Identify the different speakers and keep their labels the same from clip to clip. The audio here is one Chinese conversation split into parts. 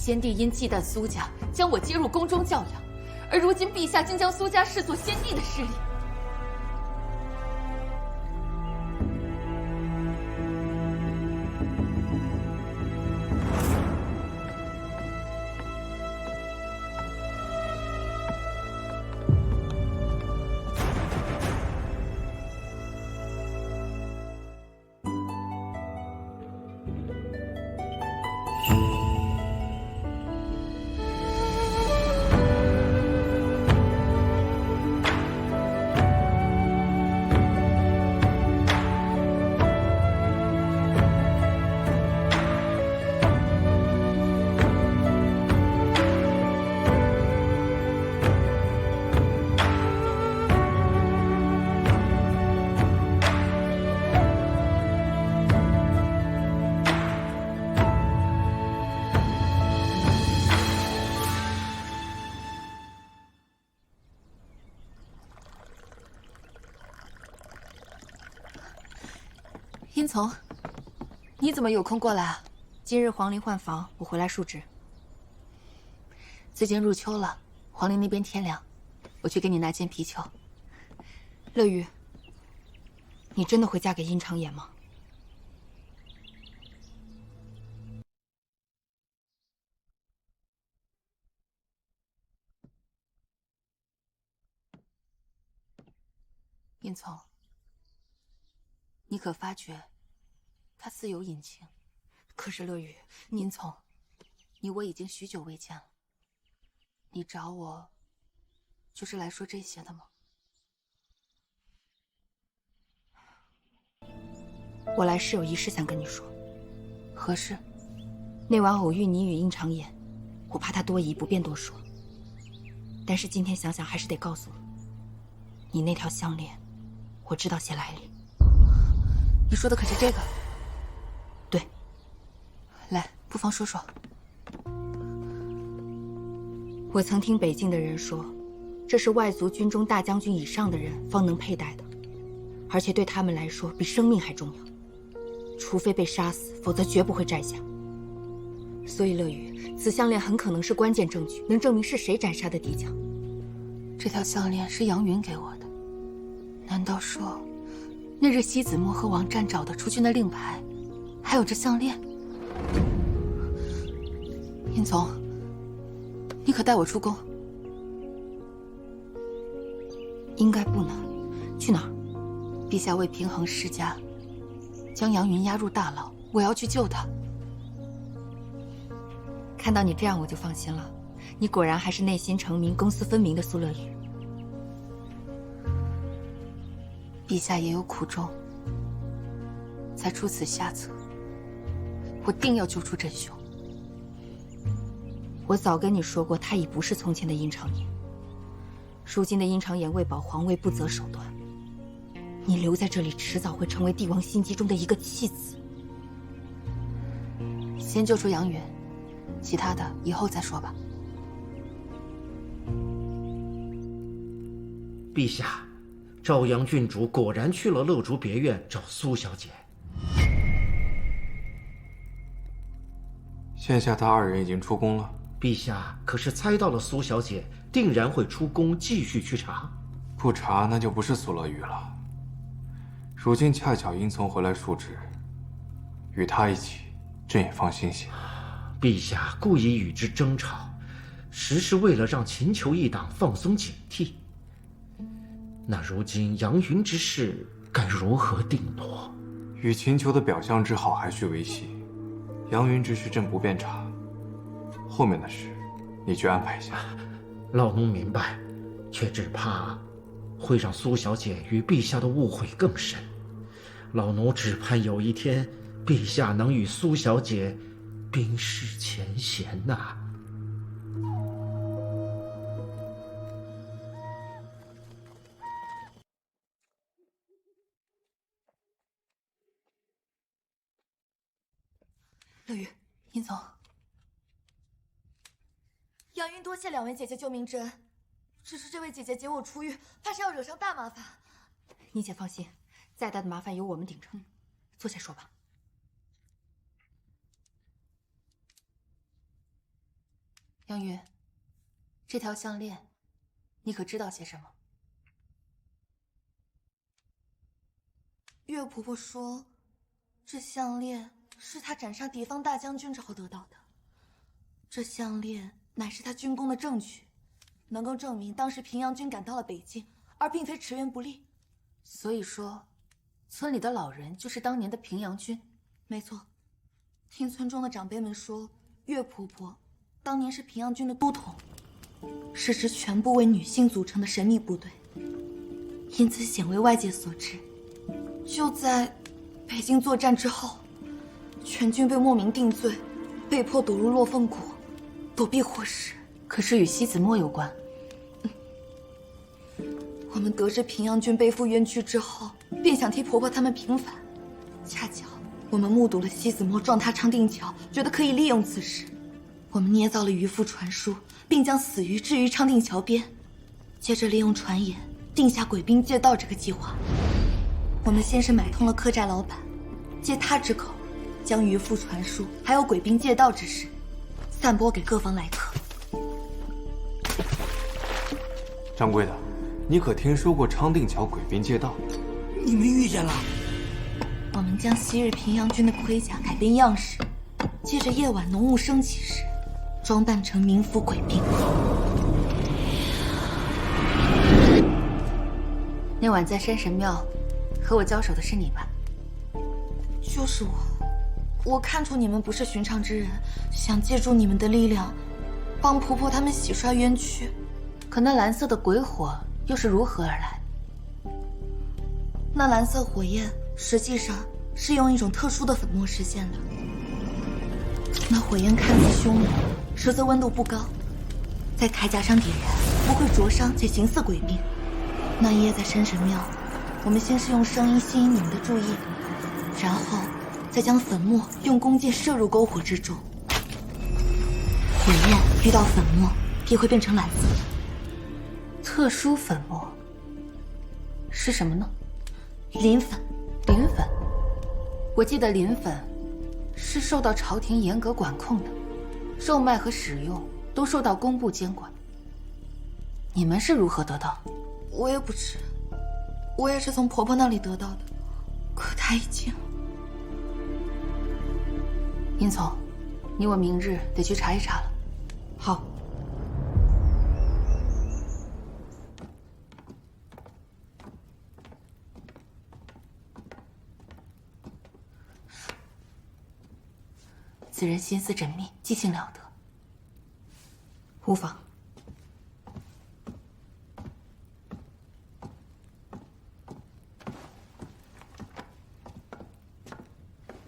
Speaker 1: 先帝因忌惮苏家，将我接入宫中教养，而如今陛下竟将苏家视作先帝的势力。殷从，你怎么有空过来啊？
Speaker 2: 今日皇陵换房，我回来述职。
Speaker 1: 最近入秋了，皇陵那边天凉，我去给你拿件皮裘。
Speaker 2: 乐玉，你真的会嫁给殷长言吗？
Speaker 1: 殷从，你可发觉他似有隐情？
Speaker 2: 可是乐玉，
Speaker 1: 殷从，你我已经许久未见了，你找我就是来说这些的吗？
Speaker 2: 我来是有一事想跟你说。
Speaker 1: 何事？
Speaker 2: 那晚偶遇你与殷长言，我怕他多疑，不便多说。但是今天想想，还是得告诉你，你那条项链，我知道些来历。
Speaker 1: 你说的可是这个？
Speaker 2: 对。
Speaker 1: 来，不妨说说。
Speaker 2: 我曾听北境的人说，这是外族军中大将军以上的人方能佩戴的，而且对他们来说比生命还重要。除非被杀死，否则绝不会摘下。所以乐宇，此项链很可能是关键证据，能证明是谁斩杀的敌将。
Speaker 1: 这条项链是杨云给我的，难道说那日西子漠和王战找的出去那令牌，还有这项链？殷从，你可带我出宫？
Speaker 2: 应该不难。去哪儿？
Speaker 1: 陛下为平衡世家，将杨云押入大牢，我要去救他。
Speaker 2: 看到你这样，我就放心了。你果然还是内心澄明、公私分明的苏乐宇。
Speaker 1: 陛下也有苦衷，才出此下策。我定要救出真凶。
Speaker 2: 我早跟你说过，他已不是从前的殷长言。如今的殷长言为保皇位不择手段，你留在这里，迟早会成为帝王心机中的一个弃子。
Speaker 1: 先救出杨云，其他的以后再说吧。
Speaker 3: 陛下，朝阳郡主果然去了乐竹别院找苏小姐。
Speaker 4: 现下他二人已经出宫了。
Speaker 3: 陛下可是猜到了苏小姐定然会出宫继续去查？
Speaker 4: 不查那就不是苏乐玉了。如今恰巧殷从回来述职，与他一起，朕也放心些。
Speaker 3: 陛下故意与之争吵，实是为了让秦囚一党放松警惕。那如今杨云之事该如何定夺？
Speaker 4: 与秦囚的表象之好还需维系，杨云之事朕不便查，后面的事你去安排一下。
Speaker 3: 老奴明白，却只怕会让苏小姐与陛下的误会更深。老奴只盼有一天，陛下能与苏小姐冰释前嫌呐。
Speaker 1: 乐玉，殷总，
Speaker 5: 杨云多谢两位姐姐救命之恩，只是这位姐姐解我出狱，怕是要惹上大麻烦。
Speaker 2: 你且放心，再大的麻烦由我们顶着。坐下说吧。
Speaker 1: 杨云，这条项链，你可知道些什么？
Speaker 5: 岳婆婆说，这项链是她斩杀敌方大将军之后得到的。这项链乃是她军功的证据，能够证明当时平阳军赶到了北境，而并非驰援不利。
Speaker 1: 所以说，村里的老人就是当年的平阳军。
Speaker 5: 没错，听村中的长辈们说，岳婆婆当年是平阳军的都统，是支全部为女性组成的神秘部队，因此鲜为外界所知。就在北京作战之后，全军被莫名定罪，被迫躲入落凤谷，躲避火势。
Speaker 1: 可是与西子墨有关。
Speaker 5: 我们得知平阳军背负冤屈之后，便想替婆婆他们平反。恰巧我们目睹了西子墨撞塌昌定桥，觉得可以利用此事，我们捏造了渔夫传书，并将死鱼置于昌定桥边，接着利用传言定下鬼兵借道这个计划。我们先是买通了客栈老板，借他之口，将渔夫传书还有鬼兵借道之事散播给各方来客。
Speaker 4: 掌柜的，你可听说过昌定桥鬼兵借道？
Speaker 6: 你们遇见了？
Speaker 5: 我们将昔日平阳军的盔甲改变样式，借着夜晚浓雾升起时，装扮成民夫鬼兵。
Speaker 1: 那晚在山神庙和我交手的是你吧？
Speaker 5: 就是我。我看出你们不是寻常之人，想借助你们的力量，帮婆婆他们洗刷冤屈。
Speaker 1: 可那蓝色的鬼火又是如何而来？
Speaker 5: 那蓝色火焰实际上是用一种特殊的粉末实现的。那火焰看似凶猛，实则温度不高，在铠甲上点燃不会灼伤，且形似鬼兵。那一夜在山神庙，我们先是用声音吸引你们的注意，然后再将粉末用弓箭射入篝火之中。火焰遇到粉末也会变成蓝色的。
Speaker 1: 特殊粉末是什么呢？
Speaker 5: 磷粉。
Speaker 1: 磷粉，我记得磷粉是受到朝廷严格管控的，售卖和使用都受到工部监管。你们是如何得到？
Speaker 5: 我也不知，我也是从婆婆那里得到的，可她已经……
Speaker 1: 殷从，你我明日得去查一查了。
Speaker 2: 好。
Speaker 1: 此人心思缜密，记性了得。
Speaker 2: 无妨。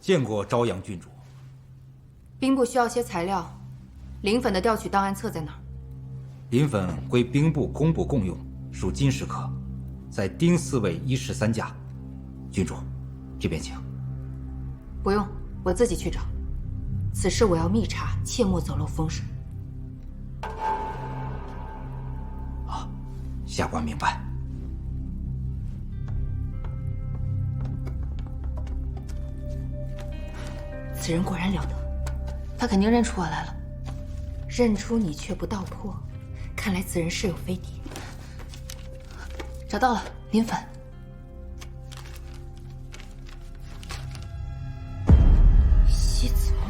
Speaker 6: 见过朝阳郡主。
Speaker 2: 兵部需要些材料，磷粉的调取档案册在哪儿？
Speaker 6: 磷粉归兵部、工部共用，属金石科，在丁四卫113架。郡主，这边请。
Speaker 2: 不用，我自己去找。此事我要密查，切莫走漏风声。
Speaker 6: 啊，下官明白。
Speaker 2: 此人果然了得，
Speaker 1: 他肯定认出我来了。
Speaker 2: 认出你却不道破，看来此人是有飞碟。
Speaker 1: 找到了，磷粉。西子墨，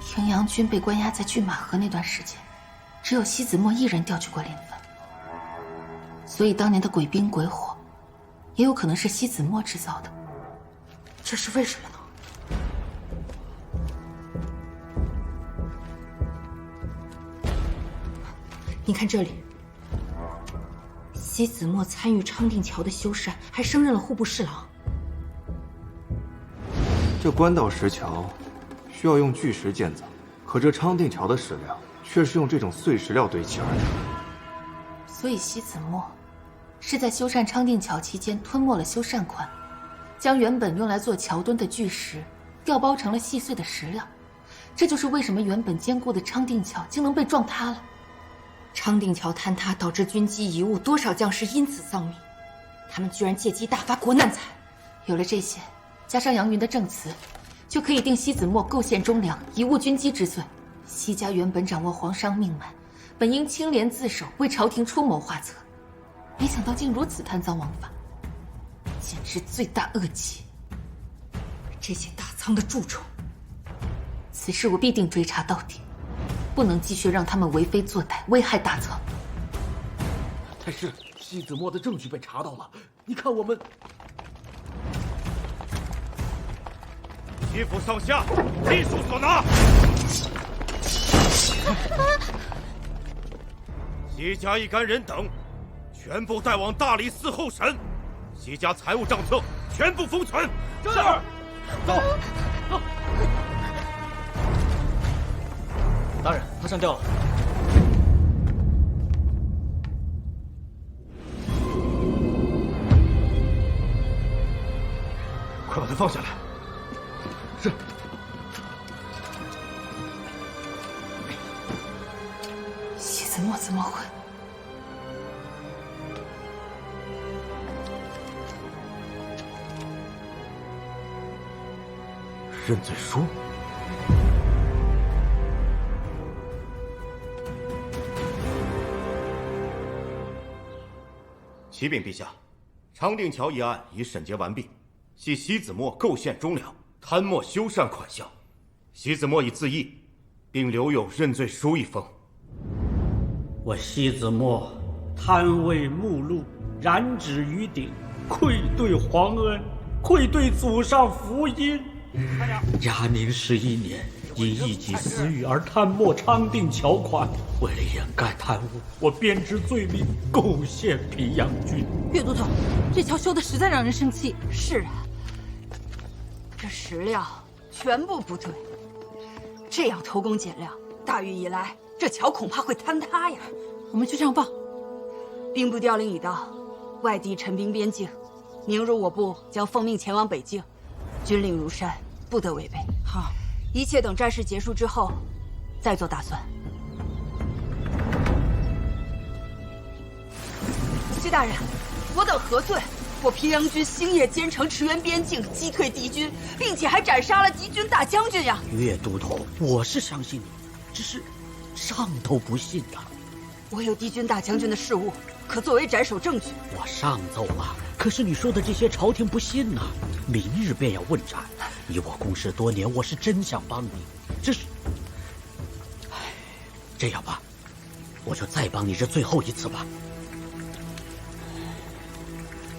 Speaker 1: 平阳军被关押在拒马河那段时间，只有西子墨一人调取过磷粉，所以当年的鬼兵鬼火，也有可能是西子墨制造的。
Speaker 2: 这是为什么呢？你看这里，西子墨参与昌定桥的修缮，还升任了户部侍郎。
Speaker 4: 这官道石桥需要用巨石建造，可这昌定桥的石料却是用这种碎石料堆砌而成。
Speaker 1: 所以西子墨是在修缮昌定桥期间吞没了修缮款，将原本用来做桥墩的巨石调包成了细碎的石料，这就是为什么原本坚固的昌定桥竟能被撞塌了。
Speaker 2: 昌定桥坍塌导致军机贻误，多少将士因此丧命，他们居然借机大发国难财。
Speaker 1: 有了这些，加上杨云的证词，就可以定西子墨构陷忠良、贻误军机之罪。西家原本掌握皇商命脉，本应清廉自守，为朝廷出谋划策，没想到竟如此贪赃枉法，简直罪大恶极。
Speaker 2: 这些大仓的蛀虫，
Speaker 1: 此事我必定追查到底，不能继续让他们为非作歹，危害大仓。
Speaker 7: 太师，西子墨的证据被查到了，你看我们。
Speaker 8: 齐府上下，尽数所拿。西家一干人等，全部带往大理寺候审。西家财务账册全部封存。是。走。
Speaker 7: 大人，他上吊了。
Speaker 8: 快把他放下来。是。
Speaker 1: 西子墨怎么会？
Speaker 8: 认罪书。启禀陛下，昌定桥一案已审结完毕，系西子墨构陷忠良，贪墨修缮款项。西子墨已自缢，并留有认罪书一封。
Speaker 9: 我西子墨贪为目录，染指于鼎，愧对皇恩，愧对祖上福音。嘉宁11年，因一己私欲而贪墨昌定桥款，为了掩盖贪污，我编织罪名，构陷平阳郡。
Speaker 2: 岳都头，这桥修的实在让人生气。是啊，这史料全部不对，这样偷工减料，大雨一来，这桥恐怕会坍塌呀。我们去上报。兵部调令已到，外敌陈兵边境，明日我部将奉命前往北境，军令如山，不得违背。好，一切等战事结束之后再做打算。薛大人，我等何罪？我平阳军星夜兼程驰援边境，击退敌军，并且还斩杀了敌军大将军呀！
Speaker 9: 岳都头，我是相信你，只是上头不信呐。
Speaker 2: 我有敌军大将军的事物，可作为斩首证据。
Speaker 9: 我上奏了，可是你说的这些朝廷不信呐。明日便要问斩，你我共事多年，我是真想帮你，这是……这样吧，我就再帮你这最后一次吧。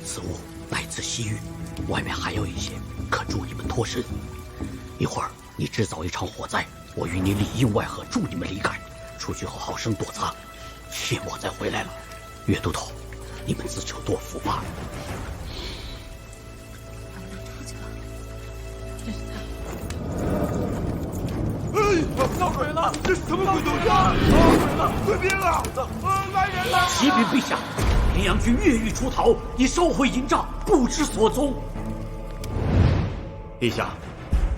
Speaker 9: 此物乃自西域，外面还有一些，可助你们脱身。一会儿你制造一场火灾，我与你里应外合，助你们离开。出去后好生躲藏，切莫再回来了。岳都头，你们自求多福吧。
Speaker 8: 闹鬼了！这是什么鬼东西？闹鬼了！退兵啊！来人了！
Speaker 9: 启禀陛下，平阳军越狱出逃，已烧毁营帐，不知所踪。
Speaker 8: 陛下，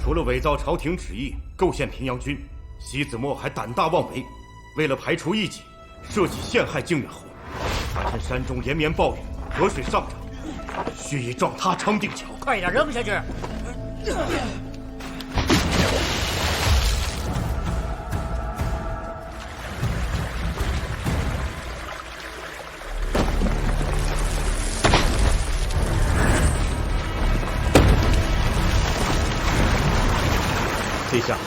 Speaker 8: 除了伪造朝廷旨意，构陷平阳军，西子墨还胆大妄为，为了排除异己，设计陷害靖远侯。他趁山中连绵暴雨，河水上涨，蓄意撞塌昌定桥。
Speaker 9: 快点扔下去！
Speaker 8: 陛下，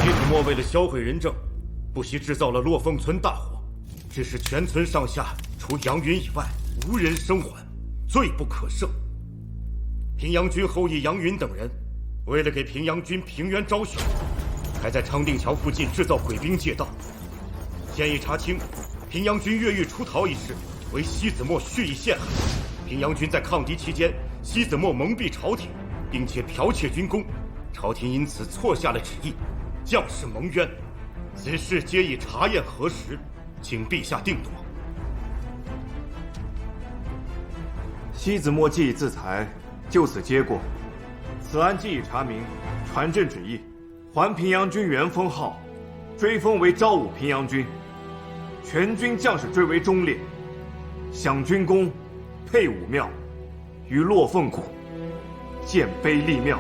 Speaker 8: 西子墨为了销毁人证，不惜制造了落凤村大火，致使全村上下除杨云以外无人生还，罪不可赦。平阳军后裔杨云等人，为了给平阳军平冤昭雪，还在昌定桥附近制造鬼兵借道。现已查清，平阳军越狱出逃一事为西子墨蓄意陷害。平阳军在抗敌期间，西子墨蒙蔽朝廷，并且剽窃军功。朝廷因此错下了旨意，将士蒙冤，此事皆已查验核实，请陛下定夺。
Speaker 4: 西子墨既已自裁，就此结果。此案既已查明，传朕旨意，还平阳军原封号，追封为昭武平阳军，全军将士追为忠烈，享军功，配武庙，于落凤谷建碑立庙。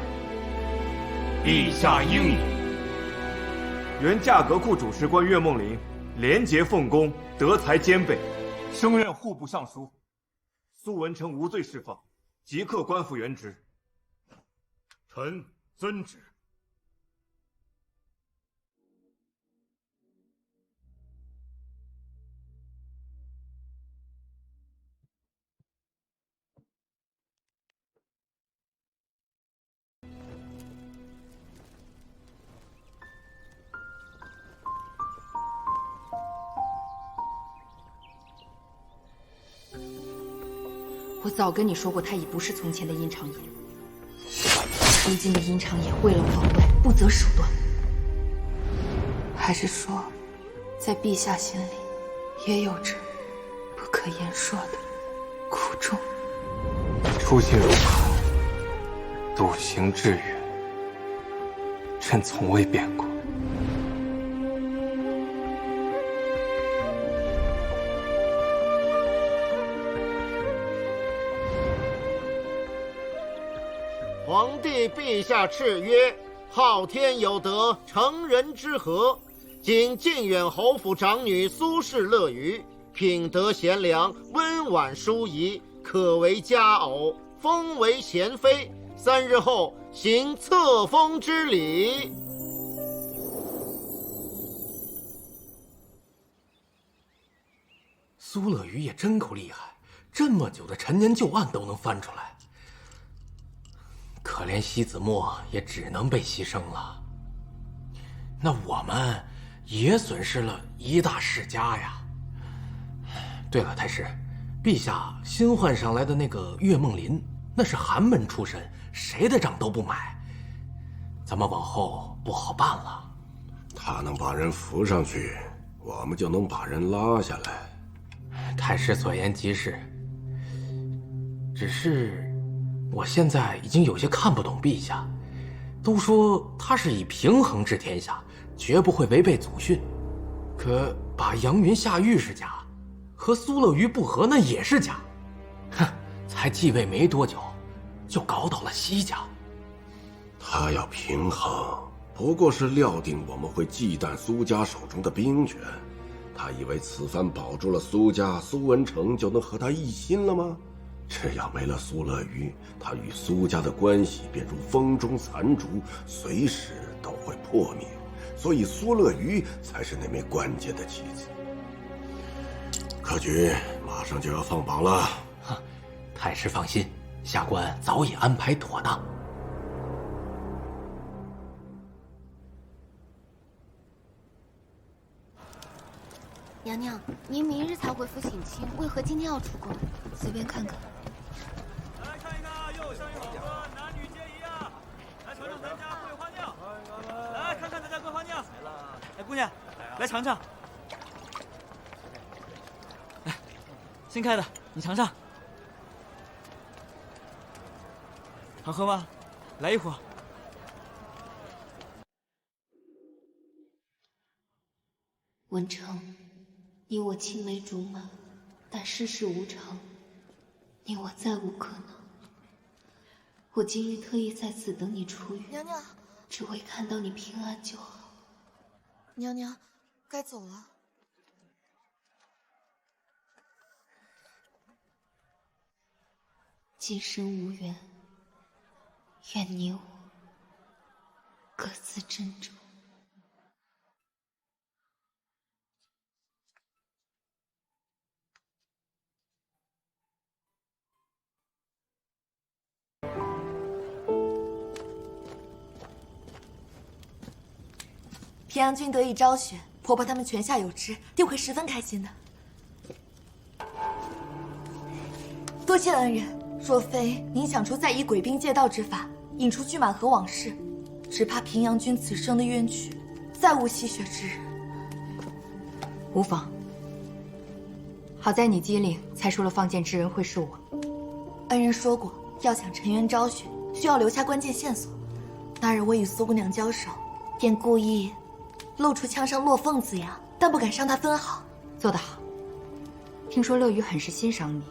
Speaker 8: 陛下英明。
Speaker 4: 原价格库主事官岳梦麟廉洁奉公，德才兼备，升任户部尚书。苏文成无罪释放，即刻官复原职。
Speaker 8: 臣遵旨。
Speaker 2: 我早跟你说过，他已不是从前的殷长野。如今的殷长野为了皇位不择手段，
Speaker 1: 还是说，在陛下心里，也有着不可言说的苦衷？
Speaker 4: 初心如海，笃行致远，朕从未变过。
Speaker 10: 皇帝陛下敕曰：昊天有德，成人之和。今靖远侯府长女苏氏乐瑜，品德贤良，温婉淑仪，可为佳偶，封为贤妃。3日后行册封之礼。
Speaker 7: 苏乐瑜也真够厉害，这么久的陈年旧案都能翻出来。可怜西子墨也只能被牺牲了，那我们也损失了一大世家呀。对了，太师，陛下新换上来的那个岳梦麟，那是寒门出身，谁的账都不买，咱们往后不好办了。
Speaker 11: 他能把人扶上去，我们就能把人拉下来。
Speaker 7: 太师所言极是，只是我现在已经有些看不懂陛下。都说他是以平衡治天下，绝不会违背祖训，可把杨云下狱是假，和苏乐瑜不和那也是假。哼，才继位没多久，就搞倒了西家。
Speaker 11: 他要平衡，不过是料定我们会忌惮苏家手中的兵权。他以为此番保住了苏家，苏文成就能和他一心了吗？只要没了苏乐瑜，他与苏家的关系便如风中残烛，随时都会破灭。所以苏乐瑜才是那枚关键的棋子。柯局马上就要放榜了。
Speaker 7: 太师放心，下官早已安排妥当。
Speaker 12: 娘娘，您明日才回府省亲，为何今天要出宫？
Speaker 5: 随便看看。
Speaker 13: 来看一看，又生一好歌，男女皆宜啊！来尝尝咱家桂花酿，来看看咱家桂花酿。哎，姑娘，来尝尝。来，新开的，你尝尝。好喝吗？来一壶。
Speaker 1: 文成，你我青梅竹马，但世事无常，你我再无可能。我今日特意在此等你出狱，
Speaker 5: 娘娘，
Speaker 1: 只为看到你平安就好。
Speaker 5: 娘娘，该走了。
Speaker 1: 今生无缘，愿你我各自珍重。
Speaker 5: 平阳君得以昭雪，婆婆他们泉下有知，定会十分开心的。多谢恩人，若非您想出再以鬼兵借道之法引出巨蟒河往事，只怕平阳君此生的冤屈再无洗雪之日。
Speaker 2: 无妨，好在你机灵，猜出了放箭之人会是我。
Speaker 5: 恩人说过，要想沉冤昭雪，需要留下关键线索。那日我与苏姑娘交手，便故意露出枪上落凤字样，但不敢伤她分毫。
Speaker 2: 做得好。听说乐瑜很是欣赏你，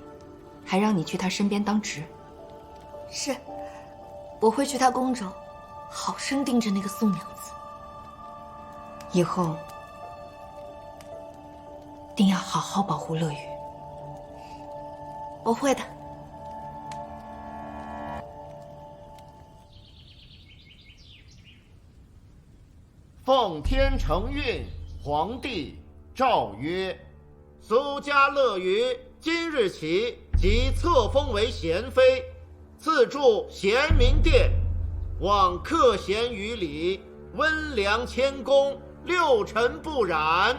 Speaker 2: 还让你去他身边当值。
Speaker 5: 是，我会去他宫中，好生盯着那个宋娘子。
Speaker 2: 以后定要好好保护乐宇。
Speaker 5: 我会的。
Speaker 10: 奉天承运，皇帝诏曰：苏家乐于今日起即册封为贤妃，赐驻贤明殿，望克贤于礼，温良谦恭，6尘不染。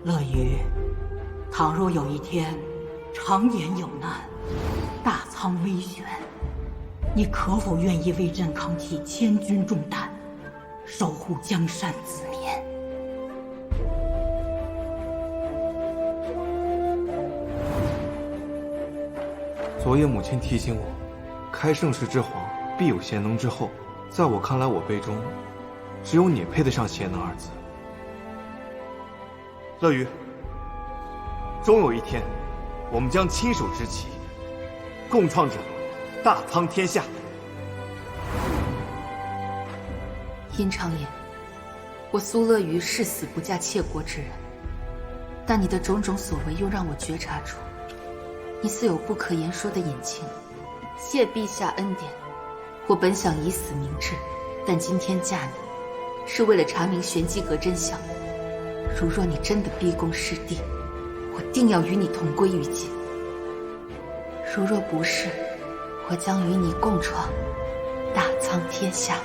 Speaker 9: 乐于，倘若有一天长颜有难，大仓危悬，你可否愿意为朕扛起千钧重担，守护江山子民？
Speaker 4: 昨夜母亲提醒我，开盛世之皇必有贤能之后。在我看来，我辈中只有你配得上贤能二字。乐于，终有一天，我们将亲手执旗，共创着大苍天下。
Speaker 1: 殷长言，我苏乐于誓死不嫁窃国之人，但你的种种所为又让我觉察出，你似有不可言说的隐情。谢陛下恩典，我本想以死明志，但今天嫁你，是为了查明玄机阁真相。如若你真的逼宫失地，我定要与你同归于尽；如若不是，我将与你共创大苍天下。